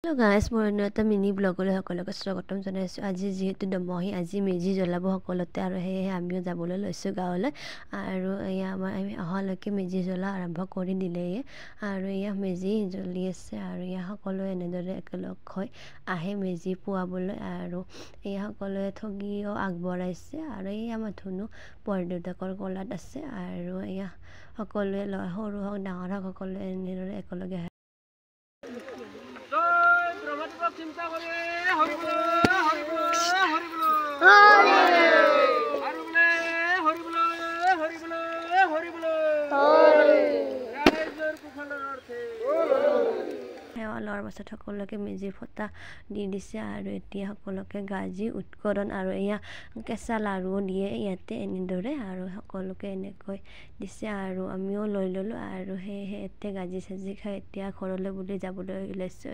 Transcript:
Hello' guys, মই এটা mini ব্লগলৈ সকলোকে স্বাগতম জনাইছোঁ। আজি যিহেতু দমহি, আজি মেজি জ্বলাব সকলোতে, আৰু সেয়েহে আমিও যাবলৈ লৈছোঁ গাঁৱলৈ। আৰু আমি অহালৈকে মেজি জ্বলা আৰম্ভ কৰি দিলেই, আৰু মেজি জ্বলি আছে। আৰু সকলোৱে এনেদৰে একেলগ হৈ আহে মেজি পুৱাবলৈ, আৰু সকলোৱে ঠগিও আগবঢ়াইছে। আৰু আমাৰ ধুনু বৰদেউতাকৰ কোলাত আছে। আৰু সকলোৱে সৰু হওক ডাঙৰ হওক সকলোৱে এনেদৰে একেলগে আহে। চিন্তা কৰি হৰি বোলে হৰি বোলে হৰি বোলে আৰু বোলে হৰি বোলে হৰি বোলে হৰি বোলে ৰাইজৰ কুশলৰ অৰ্থে সেৱা লোৱাৰ পাছত সকলোকে মেজি ফটা দি দিছে। আৰু এতিয়া সকলোকে গাজি উৎকৰণ আৰু কেঁচা লাড়ুও দিয়ে ইয়াতে এনেদৰে, আৰু সকলোকে এনেকৈ দিছে। আৰু আমিও লৈ ল'লোঁ, আৰু সেয়েহে এতিয়া গাজি চাজি খাই এতিয়া ঘৰলৈ বুলি যাবলৈ ওলাইছোঁ।